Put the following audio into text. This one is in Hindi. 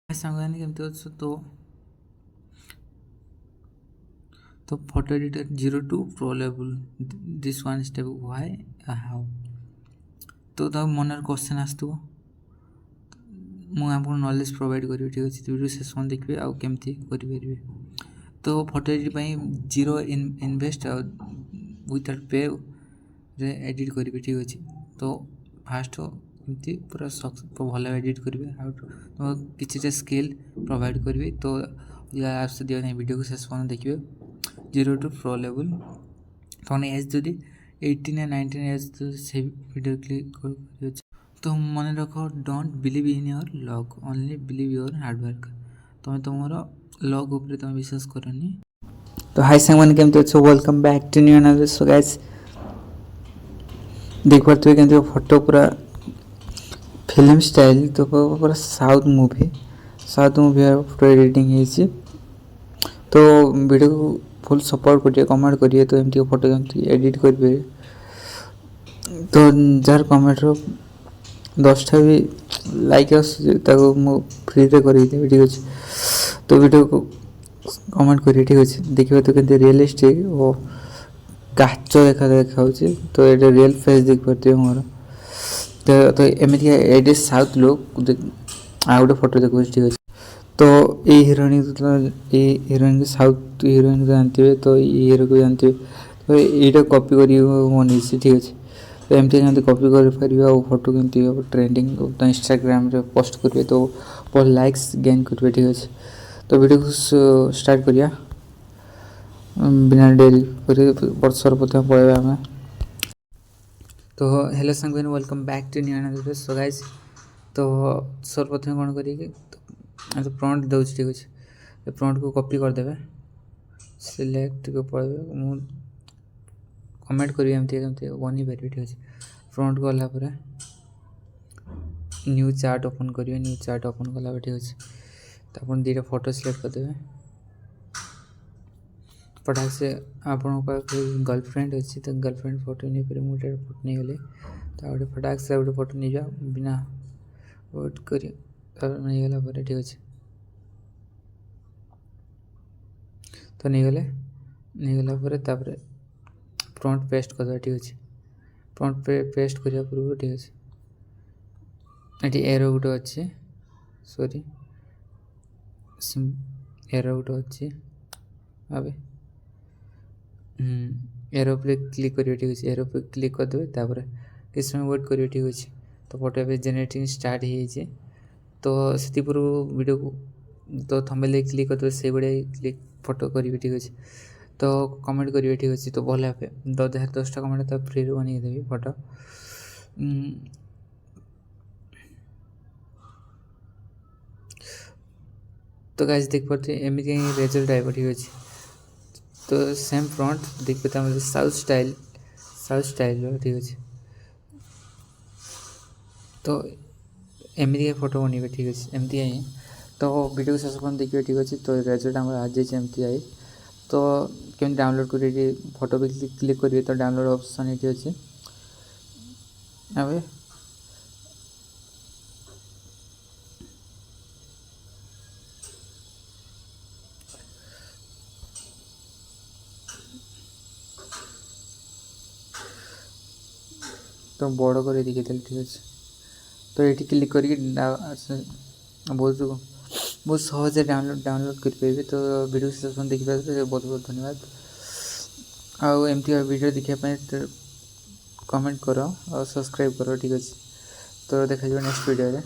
ସାଙ୍ଗମାନେ କେମିତି ଅଛ? तो photo editor 0 to pro level, this one step why how तो मन क्वेश्चन आसो मुझे नॉलेज प्रोवाइड करी ठीक अच्छे वीडियो सेशन देखिए आउ केमती करें तो photo edit zero invest without pay रे एडिट करेंगे ठीक अच्छे तो फास्ट कमी पूरा भल एडिट करेंगे तो किसी स्किल प्रोवाइड करी तो ऐप्स दिया ना वीडियो को शेष पर्यटन देखिए 0 to pro level तो एज जदि 18 या 19 एज से वीडियो क्लिक कर तो मन रख don't believe in your luck only believe your hard work तुम्हें तुम लक उपर तुम विश्वास करनी। तो हाय सांग केमती अच्छे welcome back to new another so guys देख पारे केमती फोटो पूरा फिल्म स्टाइल तो पूरा साउथ मूवी फोटो एडिटिंग तो वीडियो को फुल सपोर्ट करिए कमेंट करिए तो एमती फोटो एमती एडिट करेंगे तो जार कमेंट 10टा भी लाइक फ्री रे करदेवी ठीक अच्छे तो वीडियो को कमेंट करिए ठीक अच्छे देखिए तो केमती रियलिस्टिक और काच देखा तो ये रियल फेस देख पारे मोर तो एमती एडिट साउथ लोग आ गए फोटो देखो ठीक अच्छे तो ये हीरोइन साउथ हीरोइन को जानते हैं तो ये हीरो को जानते हैं तो ये कॉपी कर मन ठीक अच्छे तो एमती कमी कॉपी कर फोटो कमी ट्रेंडिंग तो इंस्टाग्राम रे पोस्ट करेंगे तो बहुत लाइक्स गेन करेंगे ठीक अच्छे तो वीडियो को स्टार्ट करिया बिना डेरी कर वर्षर प्रथम पढ़ा आम तो हेलो सांग welcome back to new another so guys तो सर्वप्रथम कौन करेंगे तो प्रॉम्प्ट दे ठीक अच्छे प्रॉम्प्ट को कॉपी करदे सिलेक्ट को पड़े मुझे कमेंट करी एमती बनी पारे ठीक अच्छे प्रॉम्प्ट गलापर न्यू चार्ट ओपन करेंगे न्यू चार्ट ओपन कला ठीक अच्छे तो आप दुटा फोटो सिलेक्ट करदे फटाक से आप गर्लफ्रेंड अच्छी तो गर्लफ्रेंड फोटो नहीं पारे मुझे फोटो नहीं गली तो गोटे फटाक से गोटे फोटो नहीं जाओ बिना वेट कर नहीं गला ठीक अच्छे तो नहीं गला प्रॉम्प्ट पेस्ट कर ठीक अच्छे प्रॉम्प्ट पेस्ट करने पूर्व ठीक अच्छे ये एरो गोटे अच्छे सॉरी एरो गोटे अच्छे अबे एरो पे क्लिक करिए ठीक अच्छे एरो पे क्लिक करदे किस समय वेट करिए ठीक अच्छे तो फोटो पे जेनेरेटिंग स्टार्ट हो तो से पूर्व वीडियो को तो थंबनेल क्लिक करदे से भाई क्लिक फोटो करेंगे ठीक अच्छे तो कमेंट करेंगे ठीक अच्छे तो भल भाव 10टा कमेंट तो फ्री बन देवी फोटो तो गाइस देख पारे एमती रिजल्ट आएगा ठीक अच्छे तो सेम फ्रंट देख पाते साउथ स्टाइल ठीक अच्छे तो एमती फोटो बनवे ठीक अच्छे एमती ही तो वीडियो को शेष पर्यटन देखिए ठीक अच्छे तो रिजल्ट आम आज एमती आई तो केम डाउनलोड करिए फोटो भी क्लिक करिए तो डाउनलोड ऑप्शन ये अच्छे अबे तो बड़ कर देखी ठीक अच्छे तो ये क्लिक करके बहुत सहजे डाउनलोड करेंगे तो वीडियो सेशन देखिए बहुत बहुत धन्यवाद आउ एमती वीडियो देखापी तो कमेंट कर और सब्सक्राइब कर ठीक अच्छे तो देखा नेक्स्ट वीडियो।